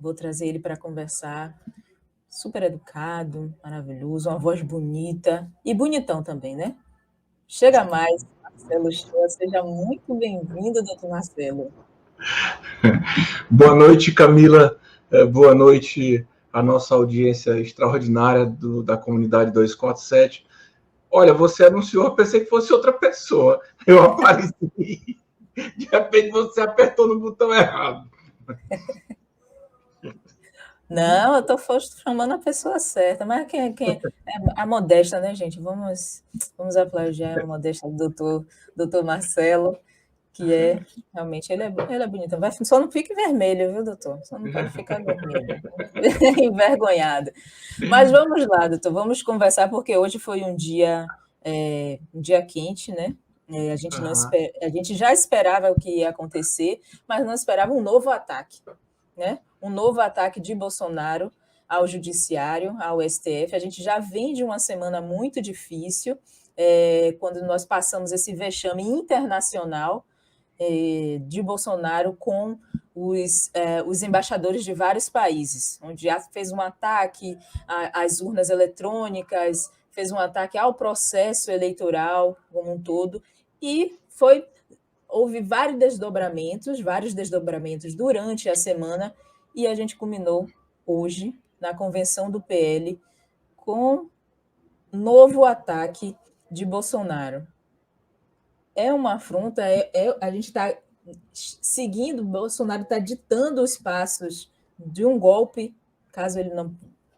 Vou trazer ele para conversar. Super educado, maravilhoso, uma voz bonita e bonitão também, né? Chega mais, Marcelo Shoa, seja muito bem-vindo, doutor Marcelo. Boa noite, Camila. Boa noite à nossa audiência extraordinária da comunidade 247. Olha, você anunciou, eu pensei que fosse outra pessoa. Eu apareci, de repente você apertou no botão errado. Não, eu estou chamando a pessoa certa, mas quem é a modesta, né, gente? Vamos aplaudir a modesta do doutor Marcelo, que realmente, ele é bonito. Só não fique vermelho, viu, doutor? Só não pode ficar vermelho. Envergonhado. Mas vamos lá, doutor, vamos conversar, porque hoje foi um dia quente, né? A gente já esperava o que ia acontecer, mas não esperava um novo ataque, né? Um novo ataque de Bolsonaro ao Judiciário, ao STF. A gente já vem de uma semana muito difícil, quando nós passamos esse vexame internacional de Bolsonaro com os embaixadores de vários países, onde fez um ataque às urnas eletrônicas, fez um ataque ao processo eleitoral como um todo, e houve vários desdobramentos durante a semana, e a gente culminou hoje, na convenção do PL, com novo ataque de Bolsonaro. É uma afronta, a gente está seguindo, Bolsonaro está ditando os passos de um golpe, caso ele não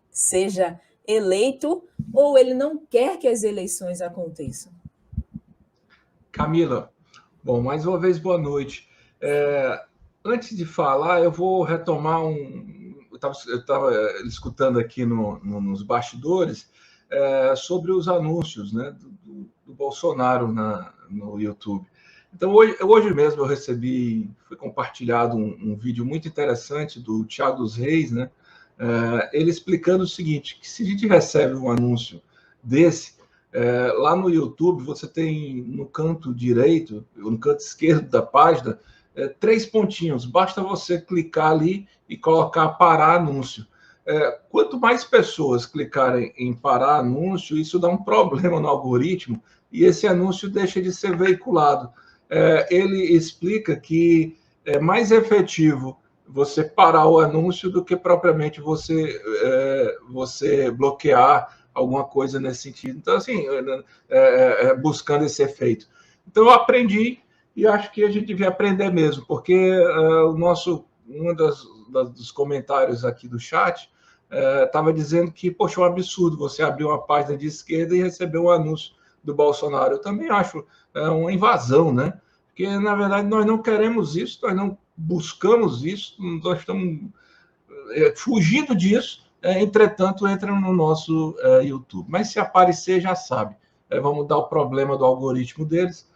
seja eleito, ou ele não quer que as eleições aconteçam. Camila, bom, mais uma vez, boa noite. Antes de falar, eu vou retomar eu estava escutando aqui nos bastidores sobre os anúncios, né, do Bolsonaro no YouTube. Então, hoje mesmo eu foi compartilhado um vídeo muito interessante do Thiago dos Reis, né, ele explicando o seguinte, que se a gente recebe um anúncio desse, lá no YouTube, você tem no canto direito, no canto esquerdo da página, 3 pontinhos. Basta você clicar ali e colocar parar anúncio. Quanto mais pessoas clicarem em parar anúncio, isso dá um problema no algoritmo e esse anúncio deixa de ser veiculado. Ele explica que é mais efetivo você parar o anúncio do que propriamente você bloquear alguma coisa nesse sentido. Então, assim, buscando esse efeito. Então, eu aprendi e acho que a gente devia aprender mesmo, porque dos comentários aqui do chat estava dizendo que, poxa, é um absurdo você abrir uma página de esquerda e receber um anúncio do Bolsonaro. Eu também acho uma invasão, né? Porque, na verdade, nós não queremos isso, nós não buscamos isso, nós estamos fugindo disso, entretanto, entra no nosso YouTube. Mas se aparecer, já sabe. Vamos dar o problema do algoritmo deles,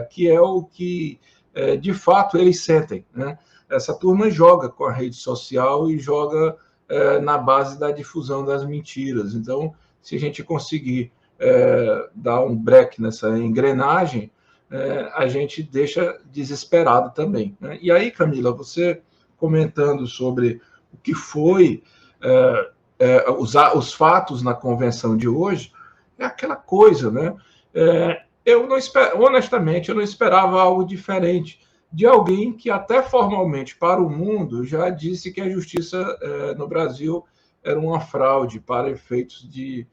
que é o que, de fato, eles sentem. Né? Essa turma joga com a rede social e joga na base da difusão das mentiras. Então, se a gente conseguir dar um break nessa engrenagem, a gente deixa desesperado também. Né? E aí, Camila, você comentando sobre o que foi os fatos na convenção de hoje, é aquela coisa, né? Honestamente, eu não esperava algo diferente de alguém que até formalmente para o mundo já disse que a justiça no Brasil era uma fraude para efeitos de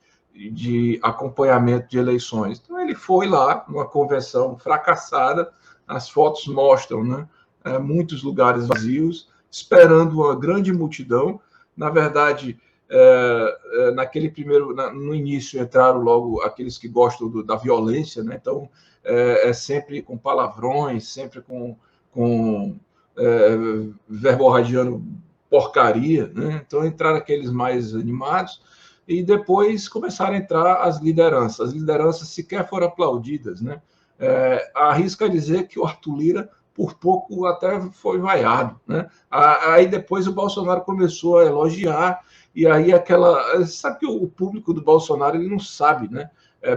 acompanhamento de eleições. Então ele foi lá numa convenção fracassada, as fotos mostram, né? Muitos lugares vazios, esperando uma grande multidão. Na verdade, no início entraram logo aqueles que gostam da violência, né? Então sempre com palavrões, sempre com verborragiando porcaria, né? Então entraram aqueles mais animados e depois começaram a entrar as lideranças. As lideranças sequer foram aplaudidas, né? Arrisca dizer que o Arthur Lira por pouco até foi vaiado, né? Aí depois o Bolsonaro começou a elogiar, e aí sabe que o público do Bolsonaro ele não sabe, né?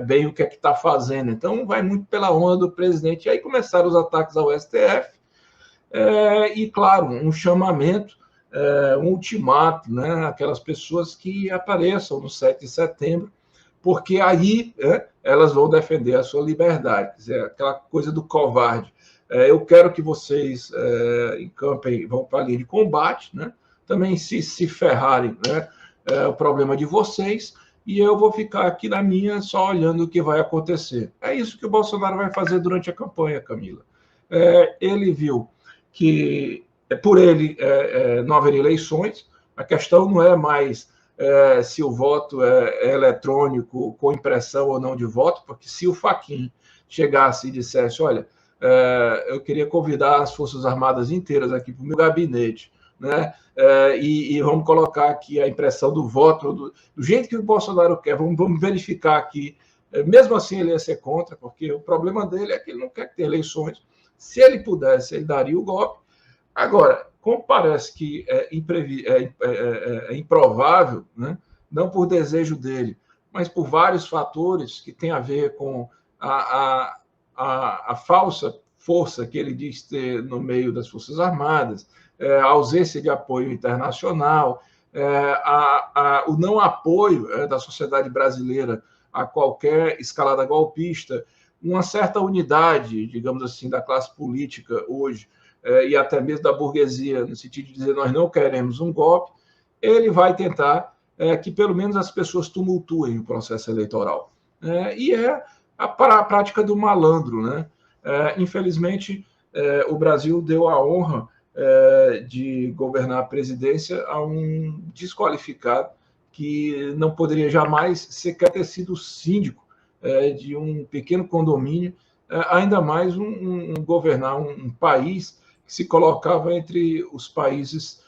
Bem o que é que está fazendo, então vai muito pela onda do presidente. E aí começaram os ataques ao STF, e claro, um chamamento um ultimato, né, aquelas pessoas que apareçam no 7 de setembro, porque aí elas vão defender a sua liberdade, quer dizer, aquela coisa do covarde. Eu quero que vocês encampem, vão para a linha de combate, né? Também se ferrarem, né? O problema de vocês, e eu vou ficar aqui na minha só olhando o que vai acontecer. É isso que o Bolsonaro vai fazer durante a campanha, Camila. Ele viu que por ele não haveria eleições, a questão não é mais se o voto é eletrônico, com impressão ou não de voto, porque se o Fachin chegasse e dissesse, olha, eu queria convidar as Forças Armadas inteiras aqui para o meu gabinete, né? E vamos colocar aqui a impressão do voto, do jeito que o Bolsonaro quer, vamos verificar aqui. Mesmo assim, ele ia ser contra, porque o problema dele é que ele não quer ter eleições. Se ele pudesse, ele daria o golpe. Agora, como parece que é improvável, né? Não por desejo dele, mas por vários fatores que têm a ver com a falsa força que ele diz ter no meio das Forças Armadas, a ausência de apoio internacional, o não apoio da sociedade brasileira a qualquer escalada golpista, uma certa unidade, digamos assim, da classe política hoje, e até mesmo da burguesia, no sentido de dizer nós não queremos um golpe, ele vai tentar que pelo menos as pessoas tumultuem o processo eleitoral. E é a prática do malandro. Né? Infelizmente, o Brasil deu a honra de governar a presidência a um desqualificado que não poderia jamais sequer ter sido síndico de um pequeno condomínio, ainda mais governar um país que se colocava entre os países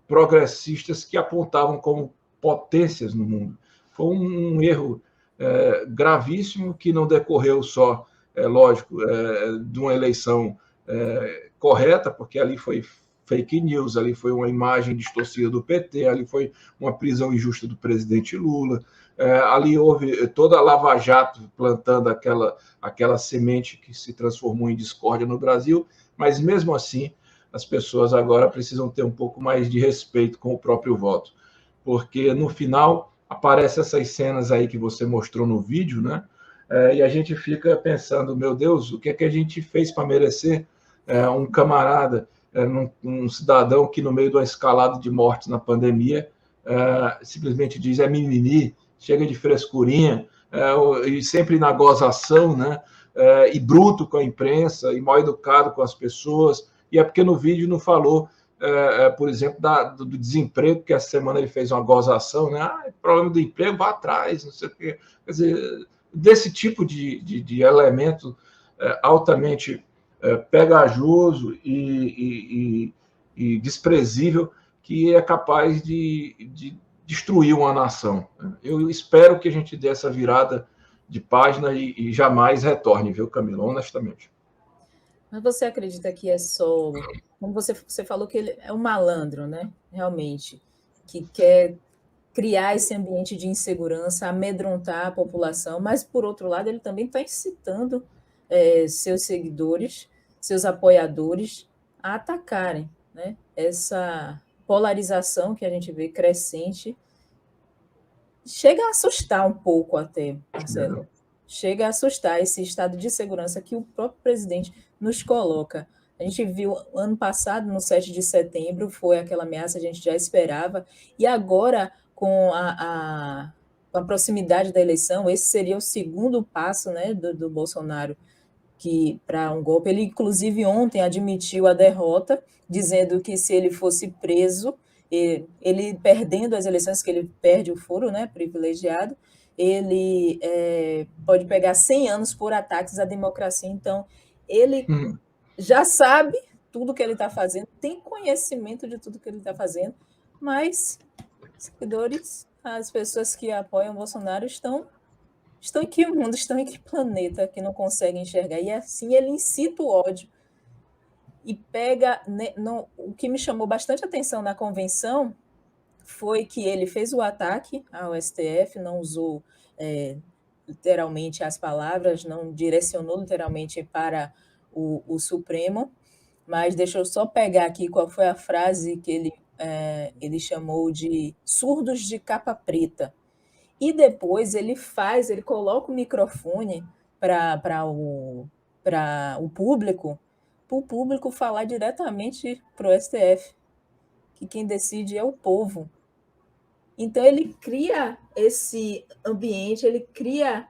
progressistas que apontavam como potências no mundo. Foi um erro gravíssimo que não decorreu só, lógico, de uma eleição correta, porque ali foi fake news, ali foi uma imagem distorcida do PT, ali foi uma prisão injusta do presidente Lula, ali houve toda a Lava Jato plantando aquela semente que se transformou em discórdia no Brasil, mas mesmo assim as pessoas agora precisam ter um pouco mais de respeito com o próprio voto, porque no final aparecem essas cenas aí que você mostrou no vídeo, né? E a gente fica pensando, meu Deus, o que é que a gente fez para merecer um camarada, um cidadão que no meio de uma escalada de mortes na pandemia simplesmente diz mimimi, chega de frescurinha, e sempre na gozação, né? E bruto com a imprensa, e mal educado com as pessoas, e é porque no vídeo não falou, por exemplo, do desemprego, que essa semana ele fez uma gozação, né? Problema do emprego, vá atrás, não sei o quê. Quer dizer, desse tipo de elemento altamente pegajoso e desprezível, que é capaz de destruir uma nação. Eu espero que a gente dê essa virada de página e jamais retorne, viu, Camila? Honestamente. Mas você acredita que é só. Como você falou que ele é um malandro, né? Realmente, que quer criar esse ambiente de insegurança, amedrontar a população, mas, por outro lado, ele também está incitando seus seguidores, seus apoiadores a atacarem, né? Essa polarização que a gente vê crescente chega a assustar um pouco até, Marcelo. Chega a assustar esse estado de segurança que o próprio presidente nos coloca. A gente viu ano passado, no 7 de setembro, foi aquela ameaça, a gente já esperava, e agora, com a proximidade da eleição, esse seria o segundo passo, né, do Bolsonaro para um golpe. Ele, inclusive, ontem admitiu a derrota, dizendo que se ele fosse preso, ele perdendo as eleições, que ele perde o foro, né, privilegiado, ele pode pegar 100 anos por ataques à democracia. Então, ele já sabe tudo que ele está fazendo, tem conhecimento de tudo que ele está fazendo, mas os seguidores, as pessoas que apoiam o Bolsonaro estão em que mundo, estão em que planeta que não conseguem enxergar? E assim ele incita o ódio e pega. O que me chamou bastante atenção na convenção foi que ele fez o ataque ao STF, não usou literalmente as palavras, não direcionou literalmente para o Supremo, mas deixa eu só pegar aqui qual foi a frase que ele ele chamou de surdos de capa preta. E depois ele coloca o microfone para o público, para o público falar diretamente para o STF, que quem decide é o povo. Então ele cria esse ambiente, ele cria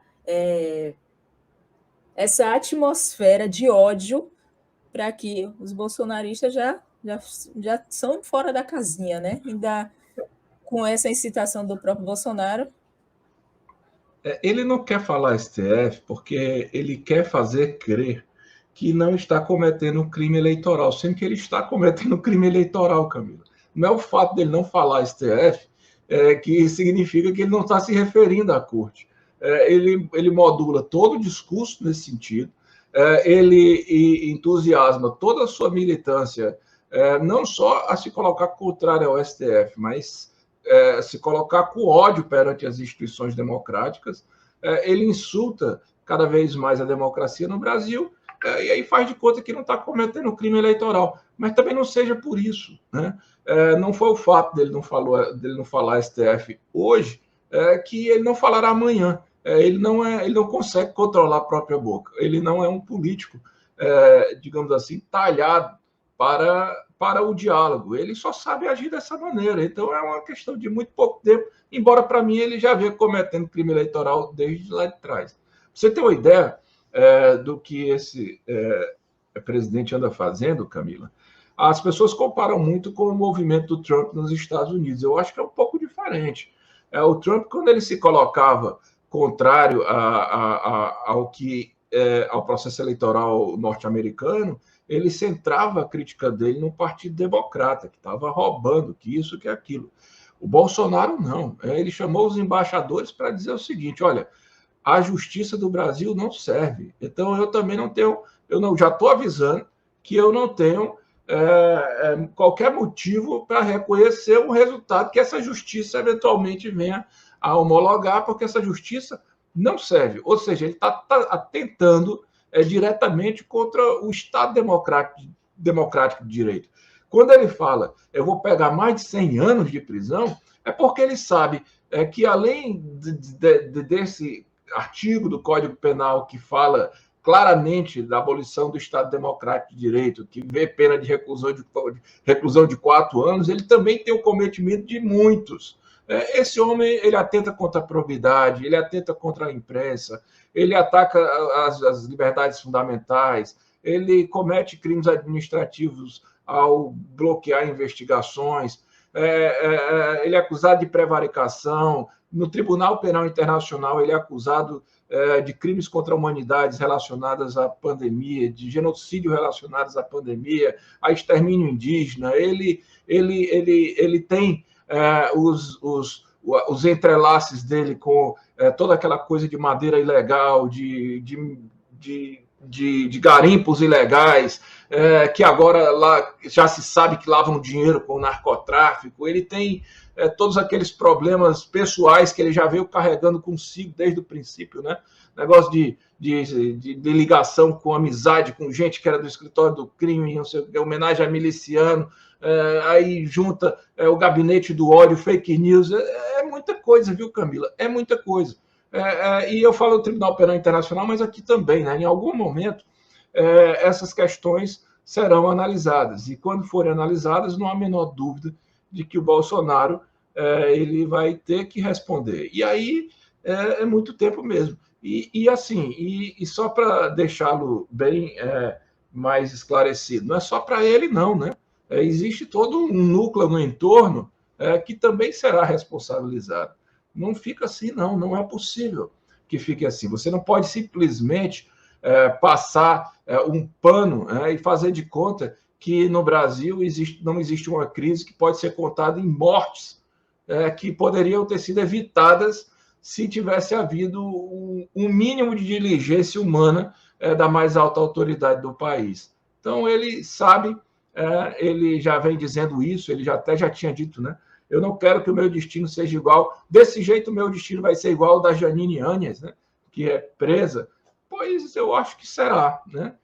essa atmosfera de ódio para que os bolsonaristas já são fora da casinha, né? Ainda com essa incitação do próprio Bolsonaro. Ele não quer falar STF porque ele quer fazer crer que não está cometendo um crime eleitoral, sendo que ele está cometendo um crime eleitoral, Camila. Não é o fato dele não falar STF que significa que ele não está se referindo à corte. Ele modula todo o discurso nesse sentido, ele entusiasma toda a sua militância, não só a se colocar contrário ao STF, mas se colocar com ódio perante as instituições democráticas. Ele insulta cada vez mais a democracia no Brasil, e aí faz de conta que não está cometendo crime eleitoral. Mas também não seja por isso, né? Não foi o fato dele não falar STF hoje que ele não falará amanhã. Ele não consegue controlar a própria boca. Ele não é um político, digamos assim, talhado para o diálogo. Ele só sabe agir dessa maneira. Então é uma questão de muito pouco tempo, embora para mim ele já venha cometendo crime eleitoral desde lá de trás. Pra você ter uma ideia do que esse presidente anda fazendo, Camila, as pessoas comparam muito com o movimento do Trump nos Estados Unidos. Eu acho que é um pouco diferente. O Trump, quando ele se colocava contrário ao processo eleitoral norte-americano, ele centrava a crítica dele no Partido Democrata, que estava roubando, que isso, que aquilo. O Bolsonaro não. Ele chamou os embaixadores para dizer o seguinte: olha, a justiça do Brasil não serve. Então eu também não tenho, já estou avisando que eu não tenho qualquer motivo para reconhecer um resultado que essa justiça eventualmente venha a homologar, porque essa justiça não serve. Ou seja, ele está atentando diretamente contra o Estado democrático de direito. Quando ele fala, eu vou pegar mais de 100 anos de prisão, é porque ele sabe que, além desse artigo do Código Penal que fala claramente da abolição do Estado Democrático de Direito, que vê pena de reclusão de 4 anos, ele também tem o cometimento de muitos. Esse homem, ele atenta contra a probidade, ele atenta contra a imprensa, ele ataca as liberdades fundamentais, ele comete crimes administrativos ao bloquear investigações, ele é acusado de prevaricação. No Tribunal Penal Internacional, ele é acusado de crimes contra a humanidade relacionados à pandemia, de genocídio relacionados à pandemia, a extermínio indígena. Ele tem os entrelaces dele com toda aquela coisa de madeira ilegal, de garimpos ilegais, que agora lá já se sabe que lavam dinheiro com o narcotráfico. Ele tem todos aqueles problemas pessoais que ele já veio carregando consigo desde o princípio, né? Negócio de ligação com amizade com gente que era do escritório do crime, não sei, homenagem a miliciano, aí junta o gabinete do ódio, fake news. É muita coisa, viu, Camila? É muita coisa. E eu falo do Tribunal Penal Internacional, mas aqui também, né? Em algum momento, essas questões serão analisadas. E quando forem analisadas, não há a menor dúvida de que o Bolsonaro ele vai ter que responder. E aí é muito tempo mesmo. E só para deixá-lo bem mais esclarecido, não é só para ele, não, né? Existe todo um núcleo no entorno que também será responsabilizado. Não fica assim, não é possível que fique assim. Você não pode simplesmente passar um pano e fazer de conta que no Brasil não existe uma crise que pode ser contada em mortes que poderiam ter sido evitadas se tivesse havido um mínimo de diligência humana da mais alta autoridade do país. Então, ele sabe, ele já vem dizendo isso, ele até já tinha dito, né? Eu não quero que o meu destino seja igual. Desse jeito, o meu destino vai ser igual ao da Janine Áñez, né? Que é presa. Pois eu acho que será, né?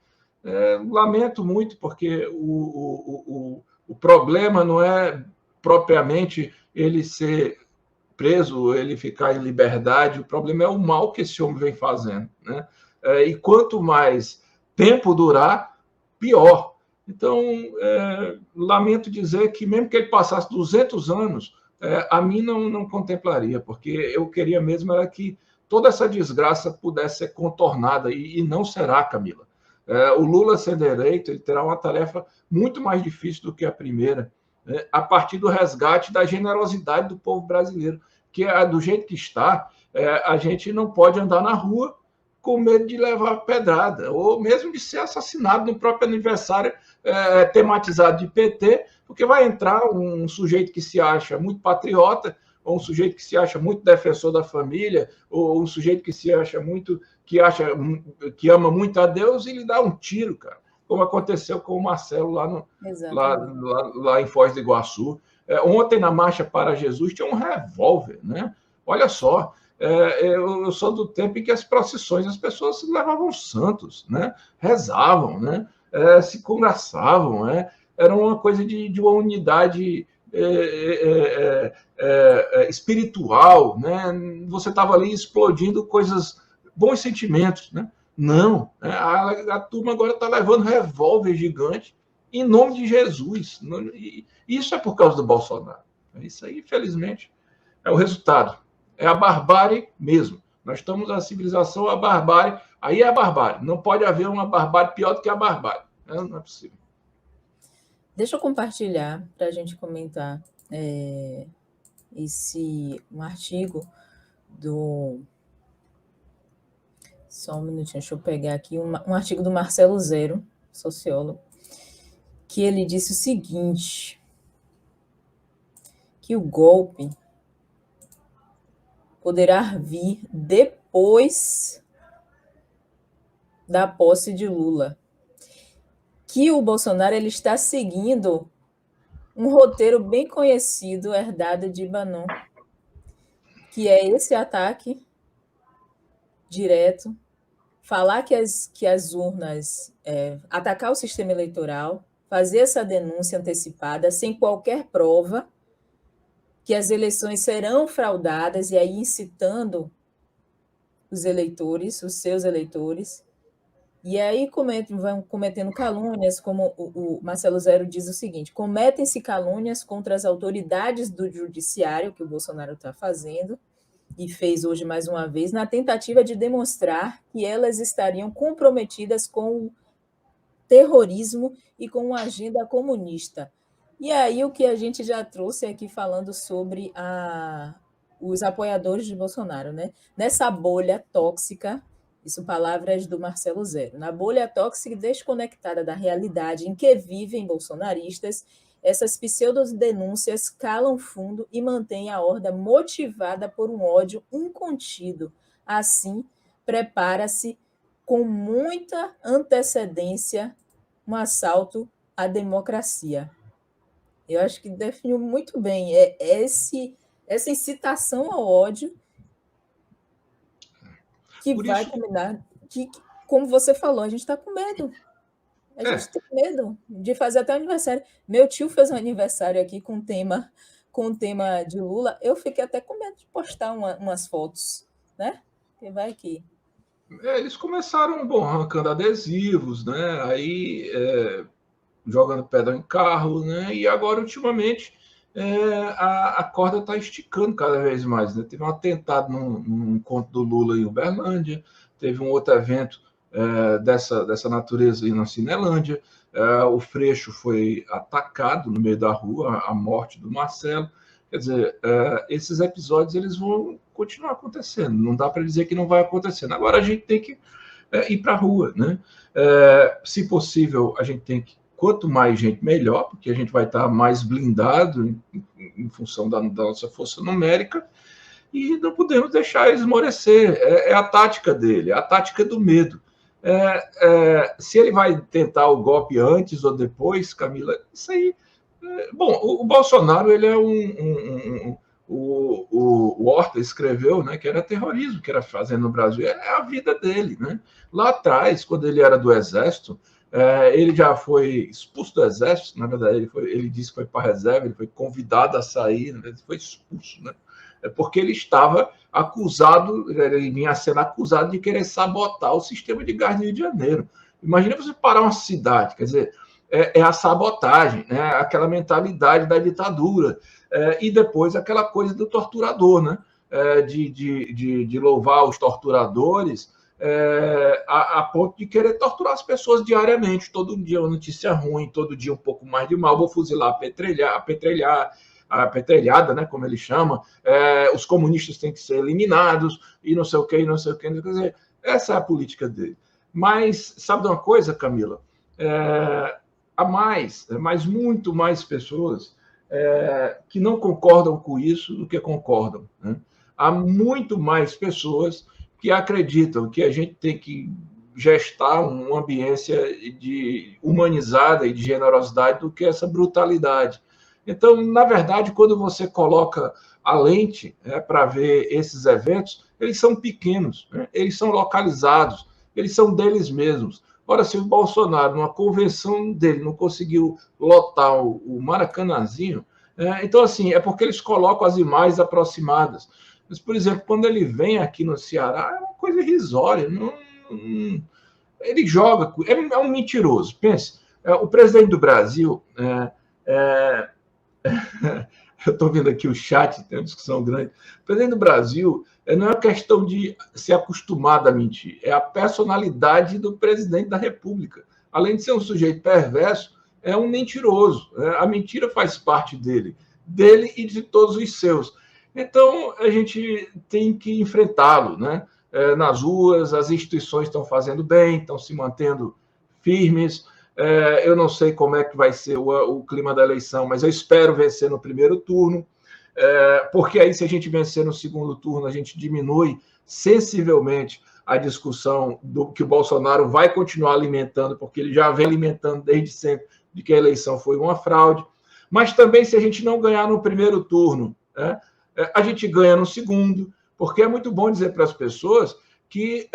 Lamento muito, porque o problema não é propriamente ele ser preso, ele ficar em liberdade, o problema é o mal que esse homem vem fazendo, né? E quanto mais tempo durar, pior. Então, lamento dizer que mesmo que ele passasse 200 anos, a mim não contemplaria, porque eu queria mesmo era que toda essa desgraça pudesse ser contornada, e não será, Camila. O Lula sendo eleito, ele terá uma tarefa muito mais difícil do que a primeira, né? A partir do resgate da generosidade do povo brasileiro, que do jeito que está, a gente não pode andar na rua com medo de levar pedrada, ou mesmo de ser assassinado no próprio aniversário tematizado de PT, porque vai entrar um sujeito que se acha muito patriota, ou um sujeito que se acha muito defensor da família, ou um sujeito que se acha muito, que ama muito a Deus, e lhe dá um tiro, cara, como aconteceu com o Marcelo lá em Foz do Iguaçu. Ontem, na Marcha para Jesus, tinha um revólver, né? Olha só, eu sou do tempo em que as procissões, as pessoas levavam santos, né? Rezavam, né? Se congraçavam, né? Era uma coisa de uma unidade espiritual, né? Você estava ali explodindo coisas, bons sentimentos, né? Não, a turma agora está levando revólver gigante em nome de Jesus. E isso é por causa do Bolsonaro. Isso aí, infelizmente, é o resultado. É a barbárie mesmo. Nós estamos na civilização, a barbárie. Aí é a barbárie. Não pode haver uma barbárie pior do que a barbárie. Não é possível. Deixa eu compartilhar para a gente comentar um artigo do... Só um minutinho, deixa eu pegar aqui um artigo do Marcelo Zero, sociólogo, que ele disse o seguinte, que o golpe poderá vir depois da posse de Lula, que o Bolsonaro ele está seguindo um roteiro bem conhecido, herdado de Bannon, que é esse ataque direto, falar que as urnas, atacar o sistema eleitoral, fazer essa denúncia antecipada, sem qualquer prova, que as eleições serão fraudadas, e aí incitando os eleitores, os seus eleitores, e aí vão cometendo calúnias, como o Marcelo Zero diz o seguinte: cometem-se calúnias contra as autoridades do judiciário, que o Bolsonaro está fazendo, e fez hoje mais uma vez, na tentativa de demonstrar que elas estariam comprometidas com o terrorismo e com uma agenda comunista. E aí o que a gente já trouxe aqui falando sobre os apoiadores de Bolsonaro, né? Nessa bolha tóxica, isso palavras do Marcelo Zero, na bolha tóxica e desconectada da realidade em que vivem bolsonaristas, essas pseudo-denúncias calam fundo e mantêm a horda motivada por um ódio incontido. Assim, prepara-se com muita antecedência um assalto à democracia. Eu acho que definiu muito bem essa incitação ao ódio que vai combinar, que, como você falou, a gente está com medo. A gente tem medo de fazer até o aniversário. Meu tio fez um aniversário aqui com o tema de Lula. Eu fiquei até com medo de postar umas fotos, né? Porque vai que... Eles começaram, arrancando adesivos, né? Aí jogando pedra em carro, né? E agora, ultimamente, a corda está esticando cada vez mais, né? Teve um atentado num encontro do Lula em Uberlândia, teve um outro evento dessa natureza aí na Cinelândia, o Freixo foi atacado no meio da rua, a morte do Marcelo. Quer dizer, esses episódios eles vão continuar acontecendo, não dá para dizer que não vai acontecendo. Agora a gente tem que ir para a rua, né? Se possível, a gente tem que, quanto mais gente, melhor, porque a gente vai estar mais blindado em função da nossa força numérica, e não podemos deixar esmorecer. É a tática dele, é a tática do medo. Se ele vai tentar o golpe antes ou depois, Camila, isso aí... Bom, o Bolsonaro, ele é o Horta escreveu, né, que era terrorismo que era fazendo no Brasil. É a vida dele, né? Lá atrás, quando ele era do Exército, Ele já foi expulso do Exército, na verdade, ele disse que foi para a reserva, ele foi convidado a sair, ele foi expulso, né? Porque ele estava acusado, ele vinha sendo acusado de querer sabotar o sistema de gás do Rio de Janeiro. Imagina você parar uma cidade, quer dizer, a sabotagem, né? Aquela mentalidade da ditadura, e depois aquela coisa do torturador, né? De louvar os torturadores, a ponto de querer torturar as pessoas diariamente, todo dia uma notícia ruim, todo dia um pouco mais de mal, vou fuzilar, apedrelhada, né, como ele chama, os comunistas têm que ser eliminados, e não sei o que, e não sei o que. Quer dizer, essa é a política dele. Mas, sabe de uma coisa, Camila? Há mas muito mais pessoas que não concordam com isso do que concordam, né? Há muito mais pessoas que acreditam que a gente tem que gestar uma ambiência humanizada e de generosidade do que essa brutalidade. Então, na verdade, quando você coloca a lente para ver esses eventos, eles são pequenos, né? Eles são localizados, eles são deles mesmos. Ora, se o Bolsonaro, numa convenção dele, não conseguiu lotar o Maracanãzinho, então, assim, é porque eles colocam as imagens aproximadas. Mas, por exemplo, quando ele vem aqui no Ceará, é uma coisa irrisória. Ele joga, é um mentiroso. Pense, o presidente do Brasil, eu estou vendo aqui o chat, tem uma discussão grande. O presidente do Brasil não é uma questão de ser acostumado a mentir, é a personalidade do presidente da República. Além de ser um sujeito perverso, é um mentiroso. A mentira faz parte dele e de todos os seus. Então, a gente tem que enfrentá-lo, né? Nas ruas, as instituições estão fazendo bem, estão se mantendo firmes. Eu não sei como é que vai ser o clima da eleição, mas eu espero vencer no primeiro turno, porque aí, se a gente vencer no segundo turno, a gente diminui sensivelmente a discussão do que o Bolsonaro vai continuar alimentando, porque ele já vem alimentando desde sempre de que a eleição foi uma fraude. Mas também, se a gente não ganhar no primeiro turno, né, a gente ganha no segundo, porque é muito bom dizer para as pessoas que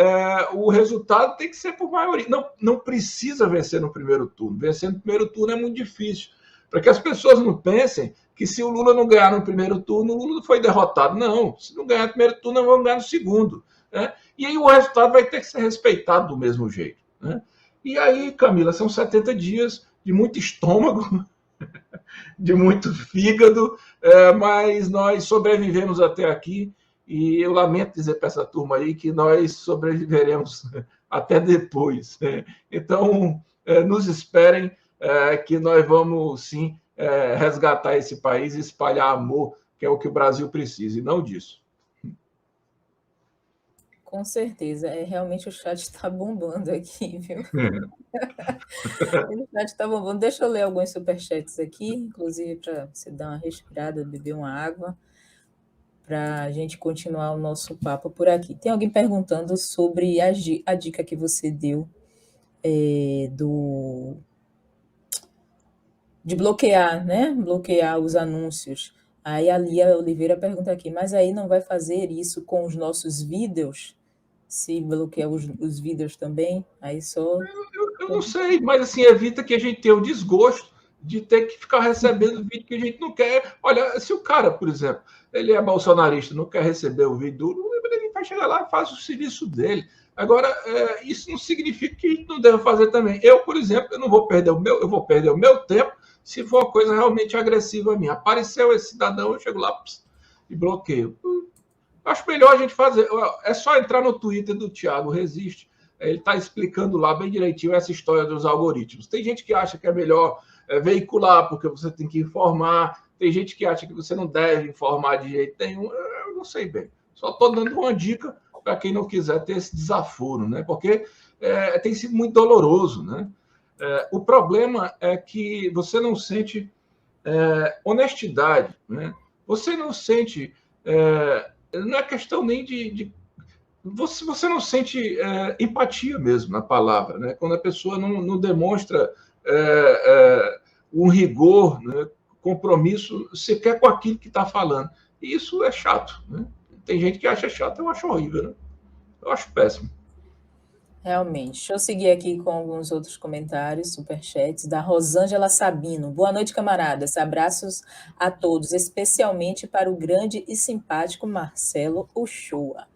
o resultado tem que ser por maioria. Não precisa vencer no primeiro turno. Vencer no primeiro turno é muito difícil. Para que as pessoas não pensem que se o Lula não ganhar no primeiro turno, o Lula foi derrotado. Não, se não ganhar no primeiro turno, nós vamos ganhar no segundo. Né? E aí o resultado vai ter que ser respeitado do mesmo jeito. Né? E aí, Camila, são 70 dias de muito estômago, de muito fígado, mas nós sobrevivemos até aqui e eu lamento dizer para essa turma aí que nós sobreviveremos até depois. Né? Então, nos esperem que nós vamos, sim, resgatar esse país e espalhar amor, que é o que o Brasil precisa, e não disso. Com certeza. Realmente o chat está bombando aqui, viu? O chat está bombando. Deixa eu ler alguns superchats aqui, inclusive para você dar uma respirada, beber uma água, para a gente continuar o nosso papo por aqui. Tem alguém perguntando sobre a dica que você deu de bloquear, né? Bloquear os anúncios. Aí a Lia Oliveira pergunta aqui, mas aí não vai fazer isso com os nossos vídeos? Se bloquear os vídeos também? Aí só... Eu não sei, mas assim, evita que a gente tenha o desgosto de ter que ficar recebendo vídeo que a gente não quer. Olha, se o cara, por exemplo, ele é bolsonarista, não quer receber o vídeo do Lula, ele vai chegar lá e faz o serviço dele. Agora, isso não significa que a gente não deve fazer também. Eu, por exemplo, eu não vou perder eu vou perder o meu tempo se for uma coisa realmente agressiva a mim. Apareceu esse cidadão, eu chego lá e bloqueio. Acho melhor a gente fazer. É só entrar no Twitter do Thiago Resiste. Ele está explicando lá bem direitinho essa história dos algoritmos. Tem gente que acha que é melhor veicular, porque você tem que informar. Tem gente que acha que você não deve informar de jeito nenhum. Eu não sei bem. Só estou dando uma dica para quem não quiser ter esse desaforo, né? Porque tem sido muito doloroso, né? O problema é que você não sente honestidade, né? Você não sente... não é questão nem de você não sente empatia mesmo na palavra, né? Quando a pessoa não demonstra um rigor, né? Compromisso sequer com aquilo que está falando. E isso é chato, né? Tem gente que acha chato, eu acho horrível, né? Eu acho péssimo. Realmente. Deixa eu seguir aqui com alguns outros comentários, superchats, da Rosângela Sabino. Boa noite, camaradas. Abraços a todos, especialmente para o grande e simpático Marcelo Uchoa.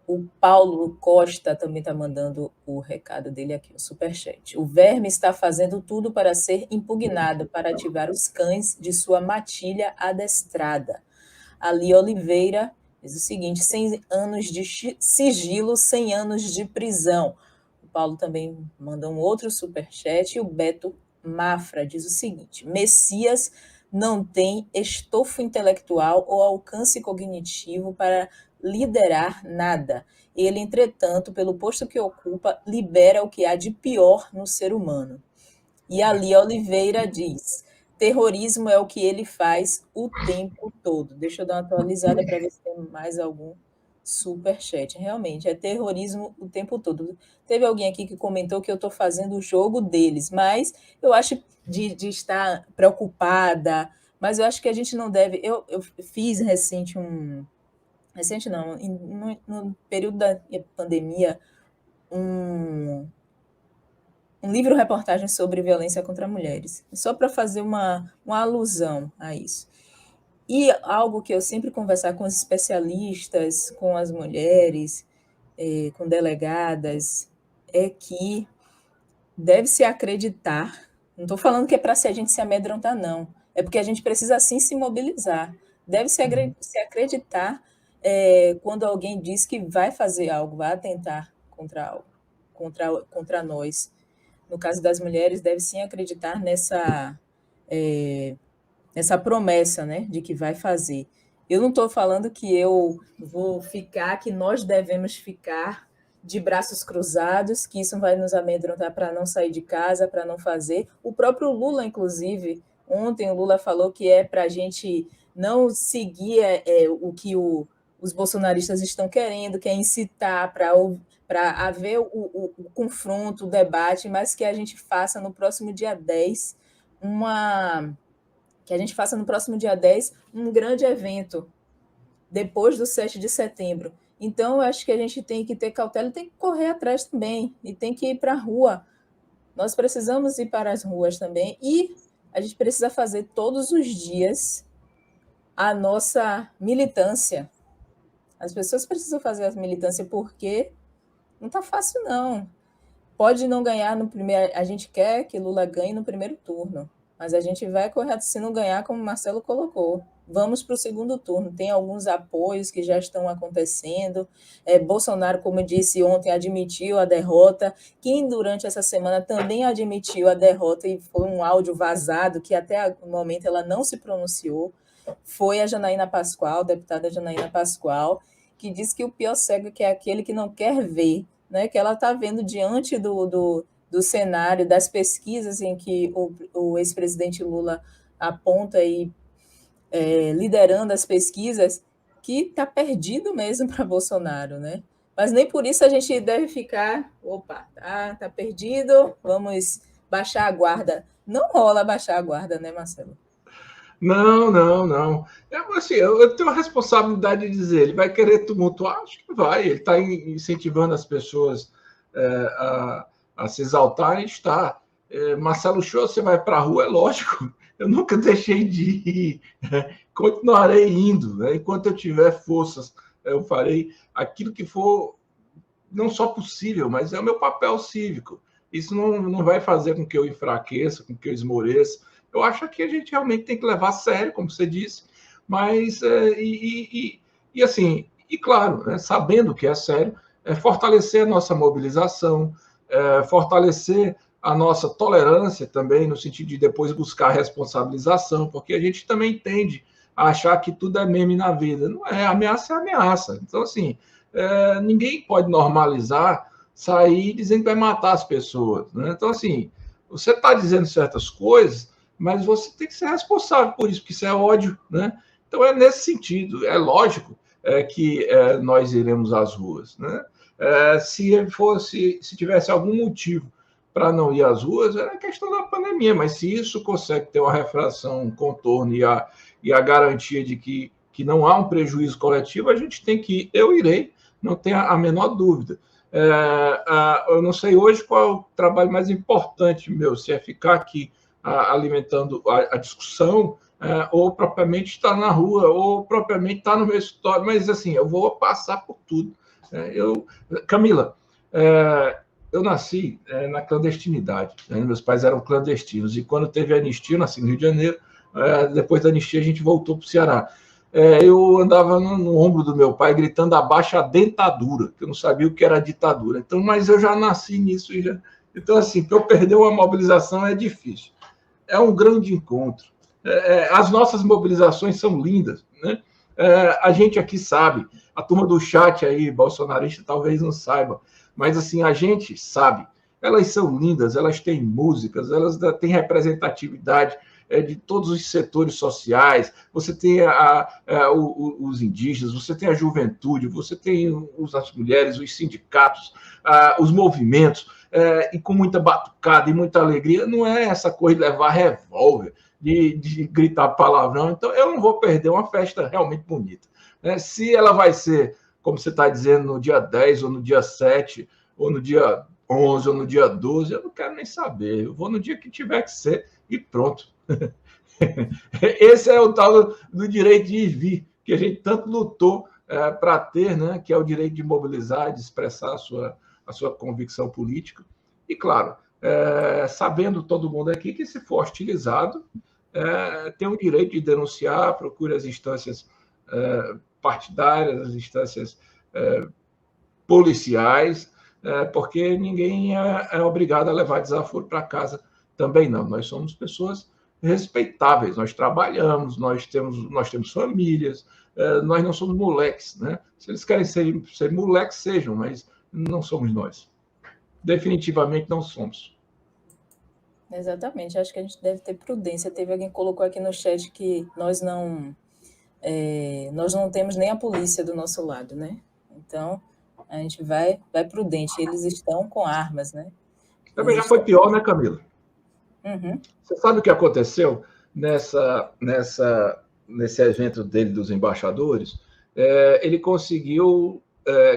O Paulo Costa também está mandando o recado dele aqui, o superchat. O verme está fazendo tudo para ser impugnado, para ativar os cães de sua matilha adestrada. Ali Oliveira diz o seguinte: 100 anos de sigilo, 100 anos de prisão. O Paulo também manda um outro superchat. E o Beto Mafra diz o seguinte: Messias não tem estofo intelectual ou alcance cognitivo para liderar nada. Ele, entretanto, pelo posto que ocupa, libera o que há de pior no ser humano. E ali Oliveira diz: terrorismo é o que ele faz o tempo todo. Deixa eu dar uma atualizada para ver se tem mais algum superchat. Realmente, é terrorismo o tempo todo. Teve alguém aqui que comentou que eu estou fazendo o jogo deles, mas eu acho de estar preocupada, mas eu acho que a gente não deve. Eu fiz recente um. Recente não, no período da pandemia, um livro-reportagem sobre violência contra mulheres, só para fazer uma alusão a isso. E algo que eu sempre conversar com os especialistas, com as mulheres, com delegadas, é que deve-se acreditar, não estou falando que é para a gente se amedrontar, não, é porque a gente precisa sim se mobilizar. Deve-se acreditar quando alguém diz que vai fazer algo, vai atentar contra algo, contra nós. No caso das mulheres, deve sim acreditar nessa promessa, né, de que vai fazer. Eu não estou falando que eu vou ficar, que nós devemos ficar de braços cruzados, que isso vai nos amedrontar para não sair de casa, para não fazer. O próprio Lula, inclusive, ontem o Lula falou que é para a gente não seguir o que os bolsonaristas estão querendo, que é incitar para haver o confronto, o debate, mas que a gente faça no próximo dia 10 um grande evento, depois do 7 de setembro. Então, eu acho que a gente tem que ter cautela e tem que correr atrás também, e tem que ir para a rua. Nós precisamos ir para as ruas também, e a gente precisa fazer todos os dias a nossa militância. As pessoas precisam fazer a militância porque não está fácil, não. Pode não ganhar no primeiro. A gente quer que Lula ganhe no primeiro turno, mas a gente vai correr, se não ganhar, como o Marcelo colocou. Vamos para o segundo turno. Tem alguns apoios que já estão acontecendo. Bolsonaro, como eu disse ontem, admitiu a derrota. Quem, durante essa semana, também admitiu a derrota, e foi um áudio vazado, que até o momento ela não se pronunciou, foi a Janaína Pascoal, a deputada Janaína Pascoal, que disse que o pior cego é aquele que não quer ver, né? Que ela está vendo diante do cenário, das pesquisas em que o ex-presidente Lula aponta e liderando as pesquisas, que está perdido mesmo para Bolsonaro, né? Mas nem por isso a gente deve ficar, opa, tá perdido, vamos baixar a guarda. Não rola baixar a guarda, né, Marcelo? Não, não, não. Assim, eu tenho a responsabilidade de dizer, ele vai querer tumultuar? Acho que vai. Ele está incentivando as pessoas a se exaltarem, está. Marcelo Show, você vai para a rua, é lógico. Eu nunca deixei de ir. Continuarei indo. Né? Enquanto eu tiver forças, eu farei aquilo que for não só possível, mas é o meu papel cívico. Isso não vai fazer com que eu enfraqueça, com que eu esmoreça. Eu acho que a gente realmente tem que levar a sério, como você disse, mas, assim, e claro, né, sabendo que é sério, fortalecer a nossa mobilização, fortalecer a nossa tolerância também, no sentido de depois buscar responsabilização, porque a gente também tende a achar que tudo é meme na vida. Não é, ameaça é ameaça. Então, assim, ninguém pode normalizar sair dizendo que vai matar as pessoas. Né? Então, assim, você está dizendo certas coisas, mas você tem que ser responsável por isso, porque isso é ódio, né? Então é nesse sentido, é lógico que nós iremos às ruas, né? Se tivesse algum motivo para não ir às ruas, era a questão da pandemia, mas se isso consegue ter uma refração, um contorno e a garantia de que não há um prejuízo coletivo, a gente tem que ir, eu irei, não tenha a menor dúvida. Eu não sei hoje qual é o trabalho mais importante meu, se é ficar aqui alimentando a discussão, ou propriamente estar na rua, ou propriamente estar no meu escritório, mas assim, eu vou passar por tudo. Camila, eu nasci na clandestinidade, né? Meus pais eram clandestinos, e quando teve a anistia, eu nasci no Rio de Janeiro, depois da anistia a gente voltou para o Ceará. Eu andava no ombro do meu pai gritando abaixo a dentadura, que eu não sabia o que era ditadura. Então, mas eu já nasci nisso. Então, assim, para eu perder uma mobilização é difícil. É um grande encontro. As nossas mobilizações são lindas, né? A gente aqui sabe, a turma do chat aí, bolsonarista, talvez não saiba, mas assim, a gente sabe. Elas são lindas, elas têm músicas, elas têm representatividade de todos os setores sociais, você tem os indígenas, você tem a juventude, você tem as mulheres, os sindicatos, os movimentos, e com muita batucada e muita alegria. Não é essa coisa de levar revólver, de gritar palavrão. Então, eu não vou perder uma festa realmente bonita. Se ela vai ser, como você está dizendo, no dia 10, ou no dia 7, ou no dia 11, ou no dia 12, eu não quero nem saber. Eu vou no dia que tiver que ser e pronto. Esse é o tal do direito de ir e vir, que a gente tanto lutou para ter, né? Que é o direito de mobilizar, de expressar a sua convicção política. E, claro, sabendo todo mundo aqui que, se for hostilizado, tem o direito de denunciar, procure as instâncias partidárias, as instâncias policiais, porque ninguém é obrigado a levar desaforo para casa também não. Nós somos pessoas respeitáveis, nós trabalhamos, nós temos famílias, nós não somos moleques, né? Se eles querem ser moleques, sejam, mas não somos nós. Definitivamente não somos. Exatamente, acho que a gente deve ter prudência. Teve alguém que colocou aqui no chat que nós não temos nem a polícia do nosso lado, né? Então, a gente vai prudente. Eles estão com armas, né? Também já foi pior, né, Camila? Uhum. Você sabe o que aconteceu nesse evento dele dos embaixadores? Ele conseguiu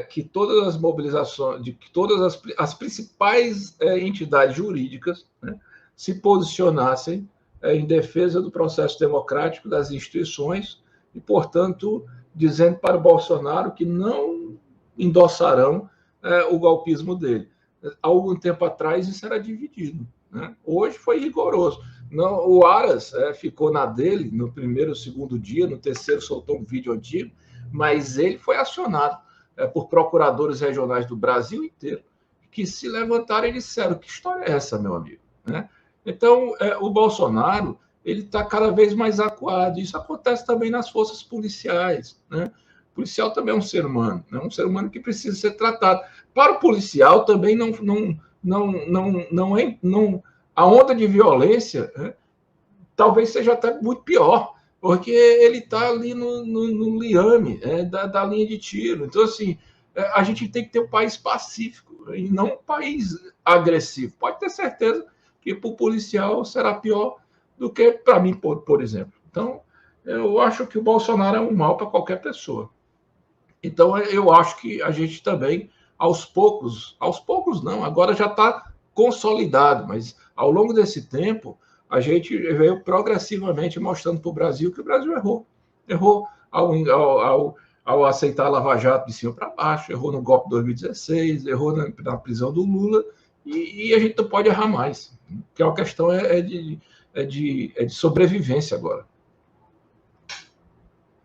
que todas as mobilizações, de que todas as principais entidades jurídicas, né, se posicionassem em defesa do processo democrático, das instituições, e, portanto, dizendo para o Bolsonaro que não endossarão o golpismo dele. Há algum tempo atrás isso era dividido, né? Hoje foi rigoroso. Não, o Aras ficou na dele no primeiro, segundo dia, no terceiro soltou um vídeo antigo, mas ele foi acionado por procuradores regionais do Brasil inteiro, que se levantaram e disseram: que história é essa, meu amigo? Né? Então, o Bolsonaro ele está cada vez mais acuado. Isso acontece também nas forças policiais, né? O policial também é um ser humano, né? Um ser humano que precisa ser tratado. Para o policial também a onda de violência, né, talvez seja até muito pior, porque ele está ali no liame da linha de tiro. Então, assim, a gente tem que ter um país pacífico e não um país agressivo. Pode ter certeza que para o policial será pior do que para mim, por exemplo. Então, eu acho que o Bolsonaro é um mal para qualquer pessoa. Então, eu acho que a gente também, aos poucos não, agora já está consolidado, mas ao longo desse tempo, a gente veio progressivamente mostrando para o Brasil que o Brasil errou. Errou ao aceitar a Lava Jato de cima para baixo, errou no golpe de 2016, errou na prisão do Lula, e a gente não pode errar mais, porque a questão é de sobrevivência agora.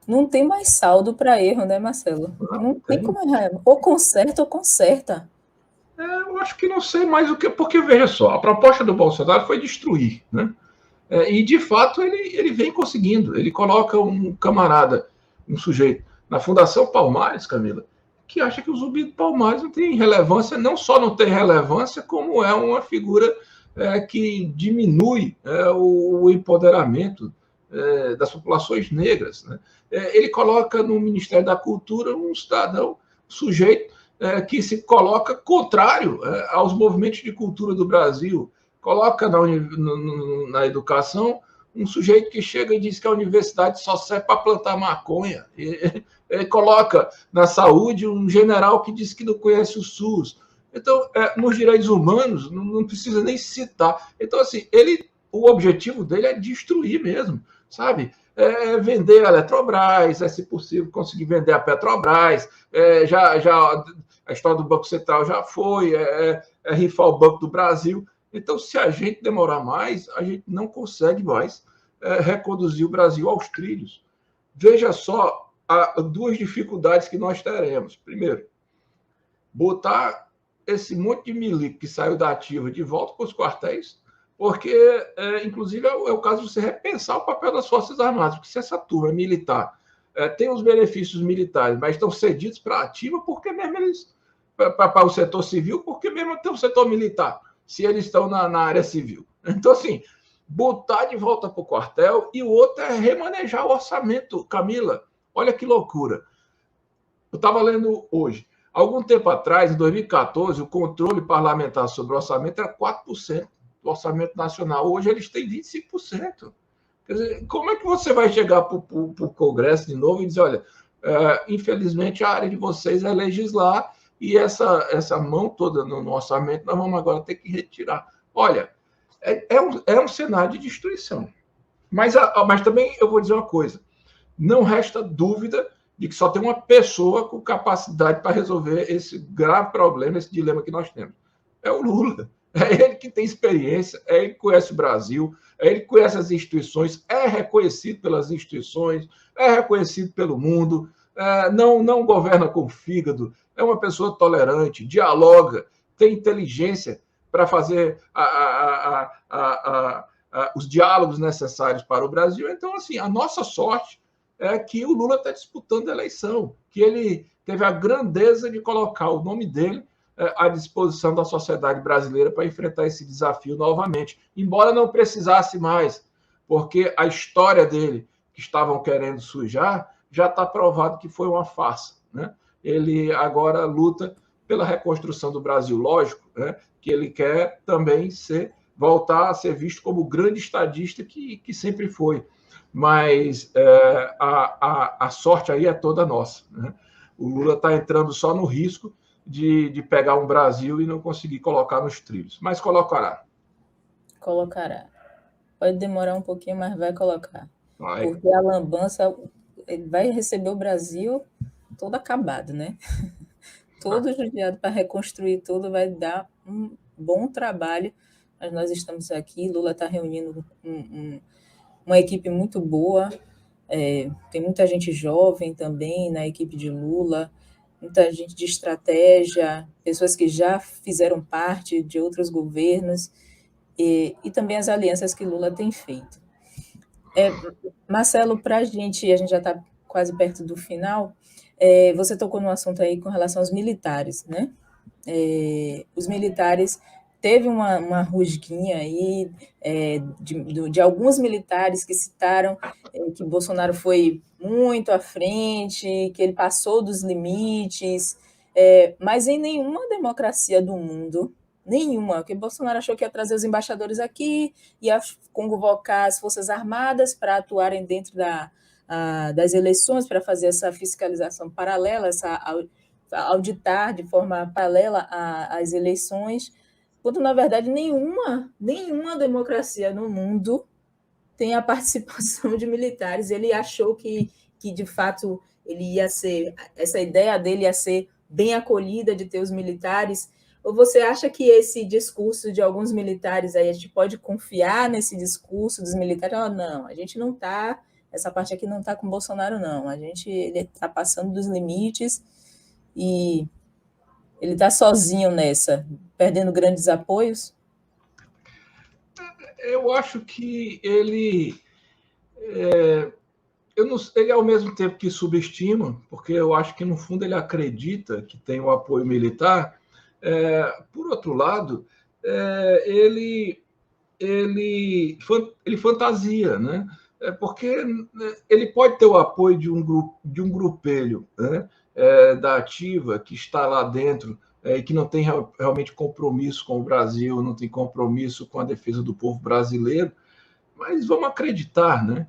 Não tem mais saldo para erro, né, Marcelo? Não tem como errar. Ou conserta ou conserta. Eu acho que não sei mais o que... Porque, veja só, a proposta do Bolsonaro foi destruir, né? E, de fato, ele vem conseguindo. Ele coloca um camarada, um sujeito, na Fundação Palmares, Camila, que acha que o Zumbi do Palmares não tem relevância, não só não tem relevância, como é uma figura que diminui o empoderamento das populações negras, né? Ele coloca no Ministério da Cultura um cidadão, sujeito, que se coloca contrário aos movimentos de cultura do Brasil, coloca na educação um sujeito que chega e diz que a universidade só serve para plantar maconha. Ele coloca na saúde um general que diz que não conhece o SUS. Então, nos direitos humanos, não precisa nem citar. Então, assim, o objetivo dele é destruir mesmo, sabe? Vender a Eletrobras, se possível, conseguir vender a Petrobras. A história do Banco Central já foi, rifar o Banco do Brasil. Então, se a gente demorar mais, a gente não consegue mais reconduzir o Brasil aos trilhos. Veja só duas dificuldades que nós teremos. Primeiro, botar esse monte de milico que saiu da ativa de volta para os quartéis, porque, inclusive, é o caso de você repensar o papel das Forças Armadas, porque se essa turma militar tem os benefícios militares, mas estão cedidos para a ativa, porque mesmo eles, para o setor civil, porque mesmo tem o setor militar, se eles estão na área civil. Então, assim, botar de volta para o quartel, e o outro é remanejar o orçamento. Camila, olha que loucura. Eu estava lendo hoje. Algum tempo atrás, em 2014, o controle parlamentar sobre o orçamento era 4% do orçamento nacional. Hoje eles têm 25%. Quer dizer, como é que você vai chegar para o Congresso de novo e dizer, olha, infelizmente a área de vocês é legislar e essa mão toda no orçamento nós vamos agora ter que retirar. Olha, é um cenário de destruição. Mas também eu vou dizer uma coisa, não resta dúvida de que só tem uma pessoa com capacidade para resolver esse grave problema, esse dilema que nós temos. É o Lula. É ele que tem experiência, é ele que conhece o Brasil, é ele que conhece as instituições, é reconhecido pelas instituições, é reconhecido pelo mundo, não governa com fígado, é uma pessoa tolerante, dialoga, tem inteligência para fazer os diálogos necessários para o Brasil. Então, assim, a nossa sorte é que o Lula está disputando a eleição, que ele teve a grandeza de colocar o nome dele à disposição da sociedade brasileira para enfrentar esse desafio novamente, embora não precisasse mais, porque a história dele, que estavam querendo sujar, já está provado que foi uma farsa, né? Ele agora luta pela reconstrução do Brasil, lógico, né? Que ele quer também voltar a ser visto como o grande estadista que sempre foi. Mas a sorte aí é toda nossa, né? O Lula está entrando só no risco de pegar um Brasil e não conseguir colocar nos trilhos. Mas colocará. Colocará. Pode demorar um pouquinho, mas vai colocar. Vai. Porque a lambança vai receber o Brasil todo acabado, né? Todo judiado para reconstruir tudo, vai dar um bom trabalho. Mas nós estamos aqui, Lula está reunindo uma equipe muito boa, tem muita gente jovem também na equipe de Lula, muita gente de estratégia, pessoas que já fizeram parte de outros governos, e também as alianças que Lula tem feito. Marcelo, para a gente já está quase perto do final, você tocou no assunto aí com relação aos militares, né? Os militares, teve uma rusguinha aí de alguns militares que citaram que Bolsonaro foi muito à frente, que ele passou dos limites, mas em nenhuma democracia do mundo, nenhuma, porque Bolsonaro achou que ia trazer os embaixadores aqui, ia convocar as Forças Armadas para atuarem dentro das eleições, para fazer essa fiscalização paralela, auditar de forma paralela às eleições, quando, na verdade, nenhuma democracia no mundo tem a participação de militares. Ele achou que de fato, essa ideia dele ia ser bem acolhida de ter os militares. Ou você acha que esse discurso de alguns militares aí, a gente pode confiar nesse discurso dos militares? Não, a gente não está, essa parte aqui não está com o Bolsonaro, não. Ele está passando dos limites e ele está sozinho nessa, perdendo grandes apoios? Eu acho que ele ao mesmo tempo que subestima, porque eu acho que no fundo ele acredita que tem o apoio militar. Por outro lado, ele fantasia, né? Porque ele pode ter o apoio de um grupelho, né? Da ativa que está lá dentro e que não tem realmente compromisso com o Brasil, não tem compromisso com a defesa do povo brasileiro, mas vamos acreditar, né,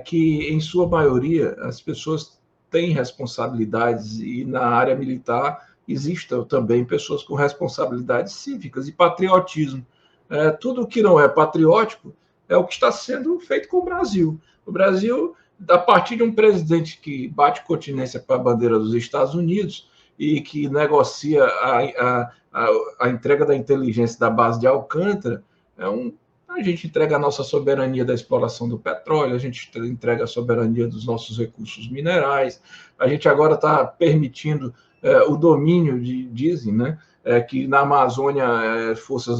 que, em sua maioria, as pessoas têm responsabilidades e na área militar existam também pessoas com responsabilidades cívicas e patriotismo. Tudo que não é patriótico é o que está sendo feito com o Brasil. O Brasil, a partir de um presidente que bate continência para a bandeira dos Estados Unidos e que negocia a entrega da inteligência da base de Alcântara, a gente entrega a nossa soberania da exploração do petróleo, a gente entrega a soberania dos nossos recursos minerais, a gente agora está permitindo o domínio, dizem, né, que na Amazônia forças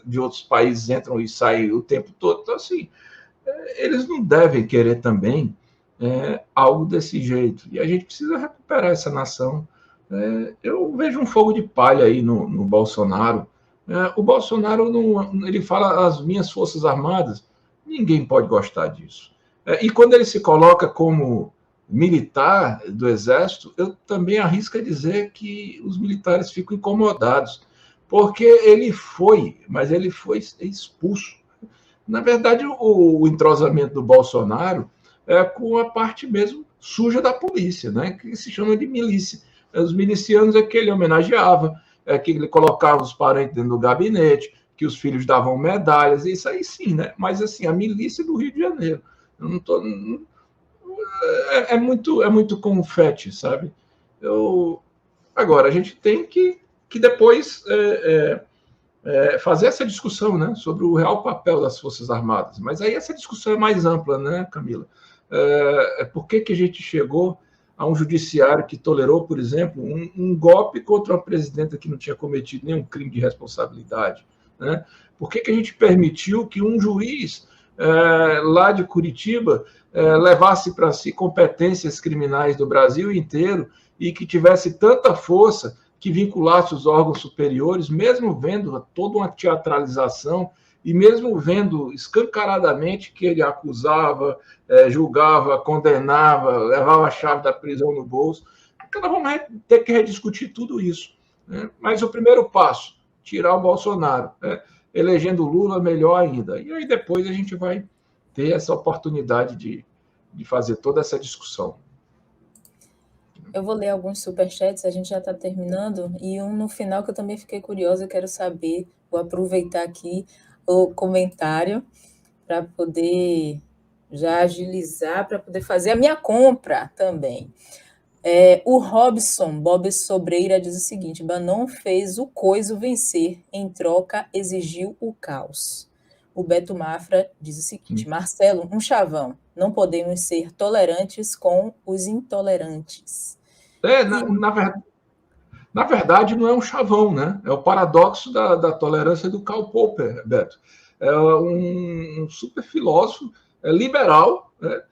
de outros países entram e saem o tempo todo. Então, assim, eles não devem querer também algo desse jeito. E a gente precisa recuperar essa nação. Eu vejo um fogo de palha aí no Bolsonaro. O Bolsonaro, ele fala as minhas Forças Armadas, ninguém pode gostar disso. E quando ele se coloca como militar do Exército, eu também arrisco a dizer que os militares ficam incomodados, porque ele foi expulso. Na verdade, o entrosamento do Bolsonaro é com a parte mesmo suja da polícia, né, que se chama de milícia. Os milicianos é que ele homenageava, que ele colocava os parentes dentro do gabinete, que os filhos davam medalhas, isso aí sim, né? Mas assim, a milícia do Rio de Janeiro. Eu não tô, é muito confete, sabe? Agora, a gente tem que depois fazer essa discussão, né, sobre o real papel das Forças Armadas. Mas aí essa discussão é mais ampla, né, Camila? Por que a gente chegou a um judiciário que tolerou, por exemplo, um golpe contra uma presidenta que não tinha cometido nenhum crime de responsabilidade, né? Por que a gente permitiu que um juiz lá de Curitiba levasse para si competências criminais do Brasil inteiro e que tivesse tanta força que vinculasse os órgãos superiores, mesmo vendo toda uma teatralização e mesmo vendo escancaradamente que ele acusava, julgava, condenava, levava a chave da prisão no bolso. Então, nós vamos ter que rediscutir tudo isso, né? Mas o primeiro passo, tirar o Bolsonaro, né? Elegendo o Lula, melhor ainda. E aí depois a gente vai ter essa oportunidade de fazer toda essa discussão. Eu vou ler alguns superchats, a gente já está terminando, e um no final que eu também fiquei curiosa, eu quero saber, vou aproveitar aqui o comentário para poder já agilizar, para poder fazer a minha compra também. O Robson Bob Sobreira diz o seguinte: Bannon fez o coiso vencer, em troca exigiu o caos. O Beto Mafra diz o seguinte: Marcelo, um chavão, não podemos ser tolerantes com os intolerantes. Na verdade, não é um chavão, né? É o paradoxo da tolerância do Karl Popper, Beto. É um super filósofo liberal, né?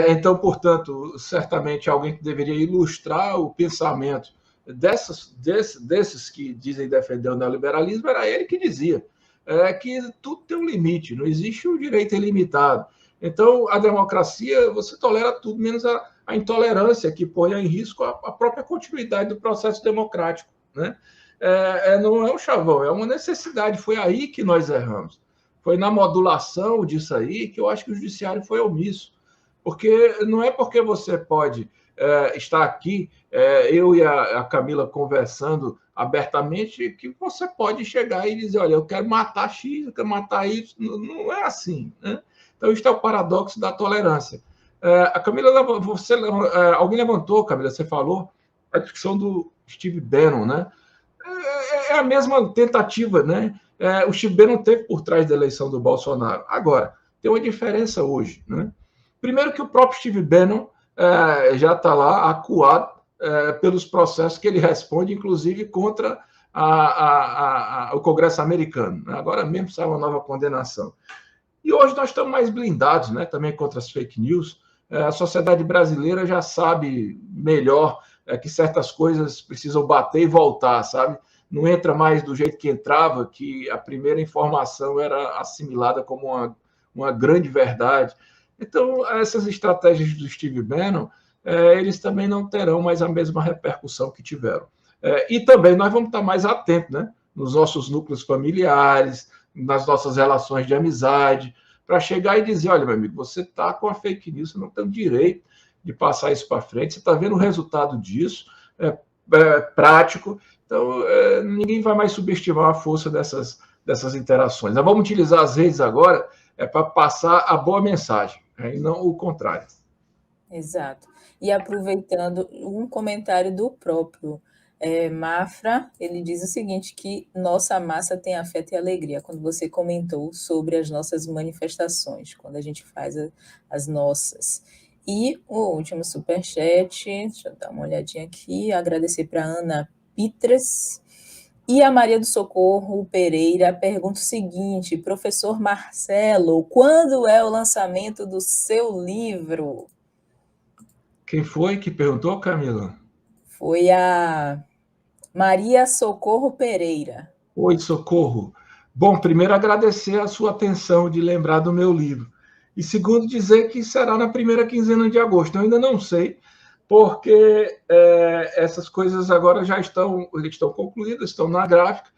Então, portanto, certamente alguém que deveria ilustrar o pensamento desses que dizem defender o neoliberalismo, era ele que dizia que tudo tem um limite, não existe o direito ilimitado. Então, a democracia, você tolera tudo, menos a intolerância, que põe em risco a própria continuidade do processo democrático, né? Não é um chavão, é uma necessidade. Foi aí que nós erramos. Foi na modulação disso aí que eu acho que o judiciário foi omisso. Porque não é porque você pode estar aqui, eu e a Camila conversando abertamente, que você pode chegar e dizer, olha, eu quero matar X, eu quero matar Y. Não é assim, né? Então, isso é o paradoxo da tolerância. A Camila, alguém levantou, Camila, você falou, a discussão do Steve Bannon, né? É a mesma tentativa, né? O Steve Bannon teve por trás da eleição do Bolsonaro. Agora, tem uma diferença hoje, né? Primeiro que o próprio Steve Bannon já está lá acuado pelos processos que ele responde, inclusive contra o Congresso americano. Agora mesmo saiu uma nova condenação. E hoje nós estamos mais blindados, né, também contra as fake news. A sociedade brasileira já sabe melhor que certas coisas precisam bater e voltar, sabe? Não entra mais do jeito que entrava, que a primeira informação era assimilada como uma grande verdade. Então, essas estratégias do Steve Bannon, eles também não terão mais a mesma repercussão que tiveram. E também nós vamos estar mais atentos, né, nos nossos núcleos familiares, nas nossas relações de amizade, para chegar e dizer, olha, meu amigo, você está com a fake news, você não tem o direito de passar isso para frente, você está vendo o resultado disso, prático, então ninguém vai mais subestimar a força dessas interações. Nós vamos utilizar as redes agora para passar a boa mensagem, e não o contrário. Exato. E aproveitando um comentário do próprio Mafra, ele diz o seguinte, que nossa massa tem afeto e alegria, quando você comentou sobre as nossas manifestações, quando a gente faz as nossas. E o último superchat, deixa eu dar uma olhadinha aqui, agradecer para a Ana Pitres. E a Maria do Socorro Pereira pergunta o seguinte, professor Marcelo, quando é o lançamento do seu livro? Quem foi que perguntou, Camila? Foi a Maria Socorro Pereira. Oi, Socorro. Bom, primeiro agradecer a sua atenção de lembrar do meu livro. E segundo, dizer que será na primeira quinzena de agosto. Eu ainda não sei, porque essas coisas agora já estão concluídas, estão na gráfica.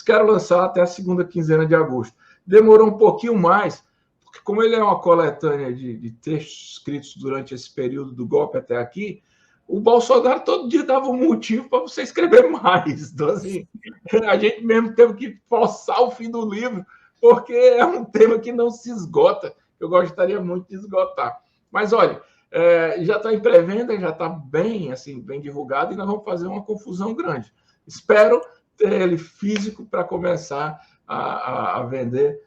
Quero lançar até a segunda quinzena de agosto. Demorou um pouquinho mais, porque como ele é uma coletânea de textos escritos durante esse período do golpe até aqui, o Bolsonaro todo dia dava um motivo para você escrever mais. Então, assim, a gente mesmo teve que forçar o fim do livro, porque é um tema que não se esgota. Eu gostaria muito de esgotar. Mas, olha, já está em pré-venda, já está bem, assim, bem divulgado, e nós vamos fazer uma confusão grande. Espero ter ele físico para começar a vender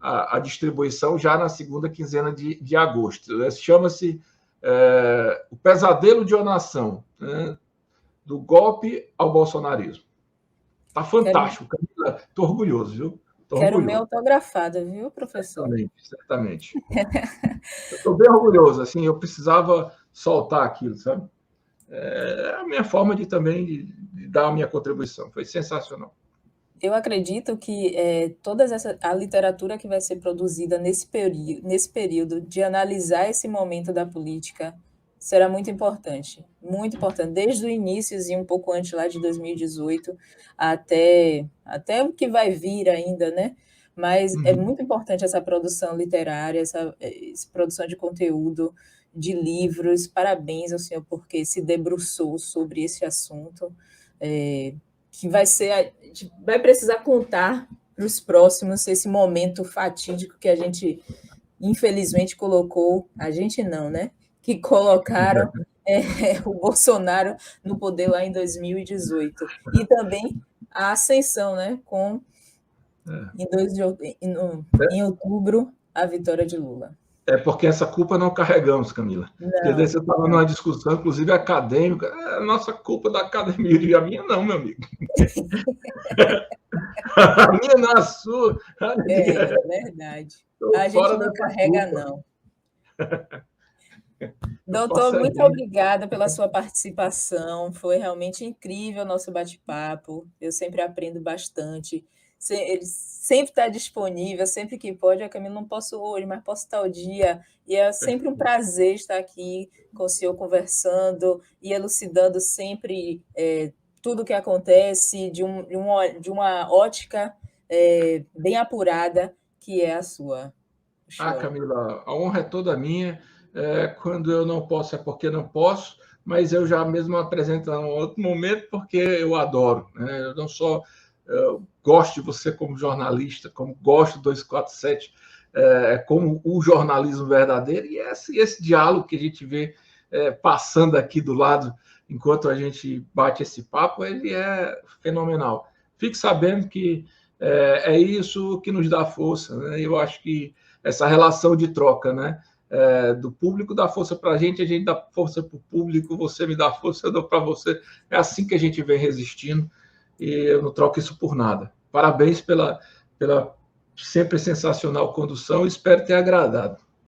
a distribuição já na segunda quinzena de agosto. Chama-se O Pesadelo de uma Nação, né? Do golpe ao bolsonarismo. Está fantástico, Camila. Estou orgulhoso, viu? Quero o meu autografado, viu, professor? Certamente. Eu estou bem orgulhoso, assim, eu precisava soltar aquilo, sabe? É a minha forma de dar a minha contribuição. Foi sensacional. Eu acredito que toda a literatura que vai ser produzida nesse período de analisar esse momento da política será muito importante, desde o início e um pouco antes lá de 2018 até o que vai vir ainda, né? Mas é muito importante essa produção literária, essa produção de conteúdo, de livros. Parabéns ao senhor porque se debruçou sobre esse assunto, que a gente vai precisar contar para os próximos esse momento fatídico que a gente, infelizmente, colocou, a gente não, né? Que colocaram o Bolsonaro no poder lá em 2018. E também a ascensão, né? Em outubro, a vitória de Lula. É porque essa culpa não carregamos, Camila. Porque você estava numa discussão, inclusive acadêmica, a nossa culpa da academia, e a minha não, meu amigo. A minha não é a sua. É verdade. A gente não carrega, não. Doutor, muito obrigada pela sua participação. Foi realmente incrível o nosso bate-papo. Eu sempre aprendo bastante. Ele sempre está disponível, sempre que pode. A Camila, não posso hoje, mas posso tal dia. E é sempre um prazer estar aqui com o senhor conversando e elucidando sempre tudo o que acontece de uma ótica bem apurada, que é a sua. Camila, a honra é toda minha. Quando eu não posso é porque não posso, mas eu já mesmo apresento em um outro momento porque eu adoro, né? Eu não só gosto de você como jornalista, como gosto do 247, como o jornalismo verdadeiro, e esse diálogo que a gente vê passando aqui do lado enquanto a gente bate esse papo, ele é fenomenal. Fique sabendo que é isso que nos dá força, né? Eu acho que essa relação de troca, né? Do público dá força para a gente dá força para o público, você me dá força, eu dou para você. É assim que a gente vem resistindo e eu não troco isso por nada. Parabéns pela sempre sensacional condução, espero ter agradado.